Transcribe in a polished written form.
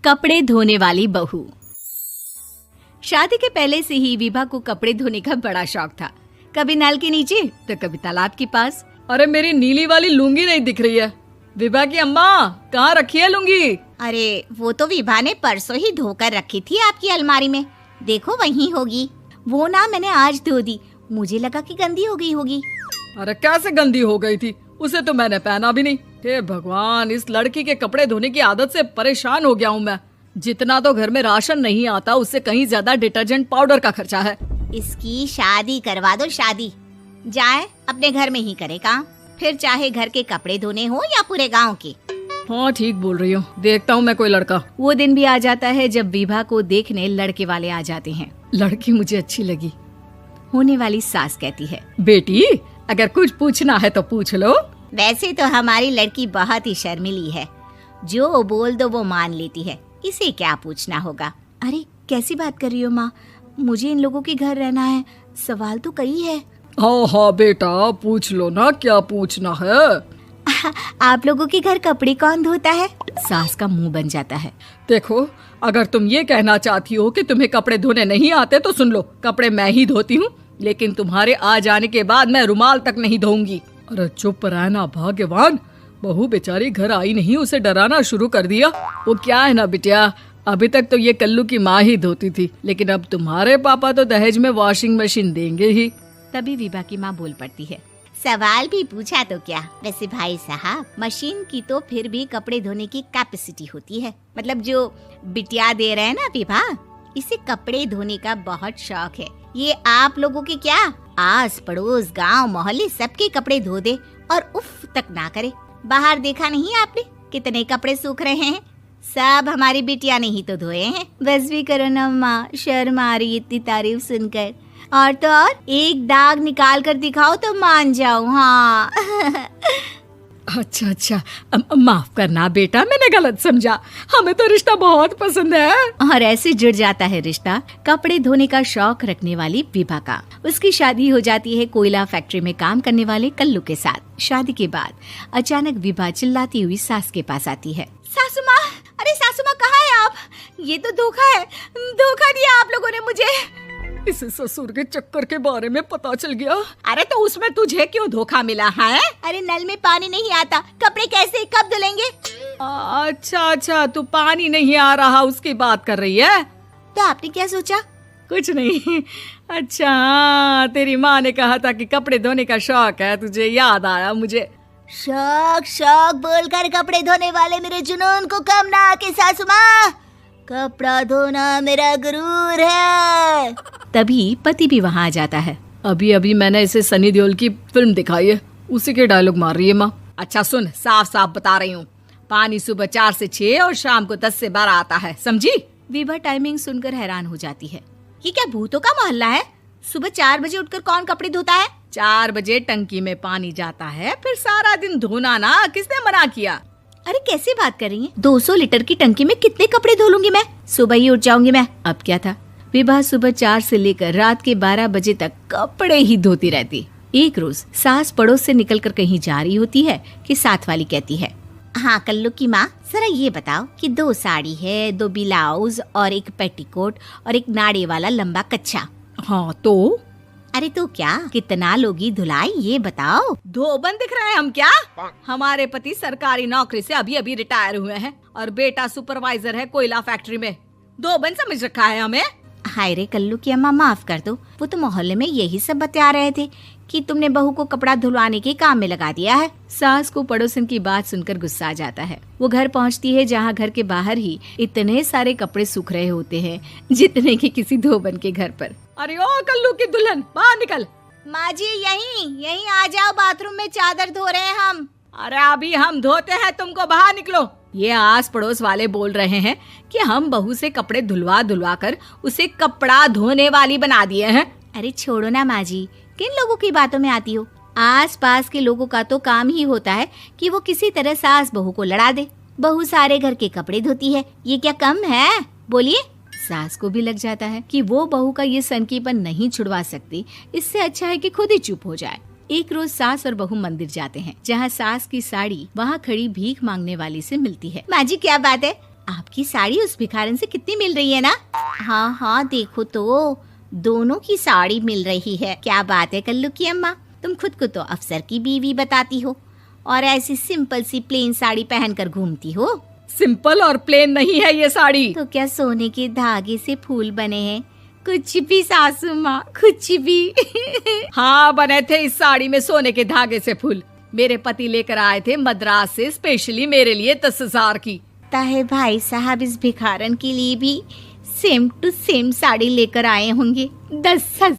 कपड़े धोने वाली बहू। शादी के पहले से ही विभा को कपड़े धोने का बड़ा शौक था। कभी नल के नीचे तो कभी तालाब के पास। अरे मेरी नीली वाली लुंगी नहीं दिख रही है। विभा की अम्मा, कहाँ रखी है लुंगी? अरे वो तो विभा ने परसों ही धोकर रखी थी आपकी अलमारी में, देखो वहीं होगी। वो ना मैंने आज धो दी, मुझे लगा कि गंदी हो गई होगी। अरे कैसे गंदी हो गई थी? उसे तो मैंने पहना भी नहीं। हे भगवान, इस लड़की के कपड़े धोने की आदत से परेशान हो गया हूँ मैं। जितना तो घर में राशन नहीं आता, उससे कहीं ज्यादा डिटर्जेंट पाउडर का खर्चा है। इसकी शादी करवा दो, शादी जाए अपने घर में ही करे काम, फिर चाहे घर के कपड़े धोने हो या पूरे गांव के। हाँ ठीक बोल रही हूँ, देखता हूँ मैं कोई लड़का। वो दिन भी आ जाता है जब विभा को देखने लड़के वाले आ जाते हैं। लड़की मुझे अच्छी लगी। होने वाली सास कहती है, बेटी अगर कुछ पूछना है तो पूछ लो। वैसे तो हमारी लड़की बहुत ही शर्मीली है, जो बोल दो वो मान लेती है, इसे क्या पूछना होगा। अरे कैसी बात कर रही हो माँ, मुझे इन लोगों के घर रहना है, सवाल तो कई है। हाँ हाँ बेटा, पूछ लो ना, क्या पूछना है। आप लोगों के घर कपड़े कौन धोता है? सास का मुंह बन जाता है। देखो, अगर तुम ये कहना चाहती हो कि तुम्हें कपड़े धोने नहीं आते तो सुन लो, कपड़े मैं ही धोती हूँ, लेकिन तुम्हारे आ जाने के बाद मैं रुमाल तक नहीं धोऊंगी। अरे चुप रहना भाग्यवान, बहू बेचारी घर आई नहीं, उसे डराना शुरू कर दिया। वो क्या है ना बिटिया, अभी तक तो ये कल्लू की माँ ही धोती थी, लेकिन अब तुम्हारे पापा तो दहेज में वॉशिंग मशीन देंगे ही। तभी विभा की माँ बोल पड़ती है, सवाल भी पूछा तो क्या। वैसे भाई साहब, मशीन की तो फिर भी कपड़े धोने की कैपेसिटी होती है। मतलब जो बिटिया दे रहे हैं ना विभा, इसे कपड़े धोने का बहुत शौक है। ये आप लोगों के क्या, आस पड़ोस गांव मोहल्ले सबके कपड़े धो दे और उफ तक ना करे। बाहर देखा नहीं आपने कितने कपड़े सूख रहे हैं? सब हमारी बिटिया ने ही तो धोए हैं। बस भी करो ना माँ, शर्म आ रही इतनी तारीफ सुनकर। और तो और एक दाग निकाल कर दिखाओ तो मान जाओ। हाँ अच्छा, माफ करना बेटा, मैंने गलत समझा। हमें तो रिश्ता बहुत पसंद है। और ऐसे जुड़ जाता है रिश्ता कपड़े धोने का शौक रखने वाली विभा का। उसकी शादी हो जाती है कोयला फैक्ट्री में काम करने वाले कल्लू के साथ। शादी के बाद अचानक विभा चिल्लाती हुई सास के पास आती है। सासू माँ, अरे सासू माँ कहाँ है आप? ये तो धोखा है, धोखा दिया आप लोगों ने मुझे। इसे ससुर के चक्कर के बारे में पता चल गया। अरे तो उसमें तुझे क्यों धोखा मिला है? अरे नल में पानी नहीं आता, कपड़े कैसे कब धुलेंगे? अच्छा, तू पानी नहीं आ रहा उसकी बात कर रही है। तो आपने क्या सोचा? कुछ नहीं। अच्छा, तेरी माँ ने कहा था कि कपड़े धोने का शौक है तुझे, याद आया मुझे। शौक बोलकर कपड़े धोने वाले मेरे जुनून को कम ना आके सासू माँ, कपड़ा धोना मेरा गुरूर है। तभी पति भी वहाँ आ जाता है। अभी मैंने इसे सनी देओल की फिल्म दिखाई है, उसी के डायलॉग मार रही है माँ। अच्छा सुन, साफ साफ बता रही हूँ, पानी सुबह 4 से 6 और शाम को 10 से 12 आता है, समझी? विभा टाइमिंग सुनकर हैरान हो जाती है। ये क्या भूतों का मोहल्ला है? सुबह 4 बजे उठकर कौन कपड़े धोता है? 4 बजे टंकी में पानी जाता है, फिर सारा दिन धोना ना, किसने मना किया? अरे कैसी बात कर रही हैं? 200 लीटर की टंकी में कितने कपड़े धो लूंगी मैं? सुबह ही उठ जाऊंगी मैं। अब क्या था, विभा सुबह 4 से लेकर रात के 12 बजे तक कपड़े ही धोती रहती। एक रोज सास पड़ोस से निकलकर कहीं जा रही होती है कि साथ वाली कहती है, हाँ कल्लू की माँ, जरा ये बताओ कि 2 साड़ी है, 2 ब्लाउज और एक पेटीकोट और एक नाड़े वाला लंबा कच्छा। हाँ तो? अरे तो क्या, कितना लोगी धुलाई ये बताओ। धोबन दिख रहे हैं हम क्या? हमारे पति सरकारी नौकरी से अभी रिटायर हुए हैं और बेटा सुपरवाइजर है कोयला फैक्ट्री में। धोबन समझ रखा है हमें? हाय रे कल्लू की अम्मा, माफ कर दो, वो तो मोहल्ले में यही सब बता रहे थे कि तुमने बहू को कपड़ा धुलवाने के काम में लगा दिया है। सास को पड़ोसन की बात सुनकर गुस्सा आ जाता है। वो घर पहुंचती है जहां घर के बाहर ही इतने सारे कपड़े सूख रहे होते हैं जितने कि किसी धोबन के घर पर। अरे ओ कल्लू की दुल्हन, बाहर निकल। माँ जी यहीं आ जाओ, बाथरूम में चादर धो रहे हैं हम। अरे अभी हम धोते हैं, तुमको बाहर निकलो। ये आस पड़ोस वाले बोल रहे हैं कि हम बहू से कपड़े धुलवा कर उसे कपड़ा धोने वाली बना दिए हैं। अरे छोड़ो ना माँ जी, किन लोगों की बातों में आती हो? आस पास के लोगों का तो काम ही होता है कि वो किसी तरह सास बहू को लड़ा दे। बहू सारे घर के कपड़े धोती है, ये क्या कम है? बोलिए। सास को भी लग जाता है कि वो बहू का ये सनकीपन नहीं छुड़वा सकती, इससे अच्छा है कि खुद ही चुप हो जाए। एक रोज सास और बहू मंदिर जाते हैं, जहाँ सास की साड़ी वहाँ खड़ी भीख मांगने वाली से मिलती है। माँ जी क्या बात है, आपकी साड़ी उस भिखारन से कितनी मिल रही है ना? हाँ हाँ देखो तो, दोनों की साड़ी मिल रही है। क्या बात है कल्लू की अम्मा, तुम खुद को तो अफसर की बीवी बताती हो और ऐसी सिंपल सी प्लेन साड़ी पहनकर घूमती हो। सिंपल और प्लेन नहीं है ये साड़ी। तो क्या सोने के धागे से फूल बने हैं? कुछ भी सासू माँ, कुछ भी। हाँ बने थे इस साड़ी में सोने के धागे से फूल। मेरे पति लेकर आए थे मद्रास से स्पेशली मेरे लिए 10,000 की। ताहे भाई साहब इस भिखारन के लिए भी सेम टू सेम साड़ी लेकर आए होंगे 10,000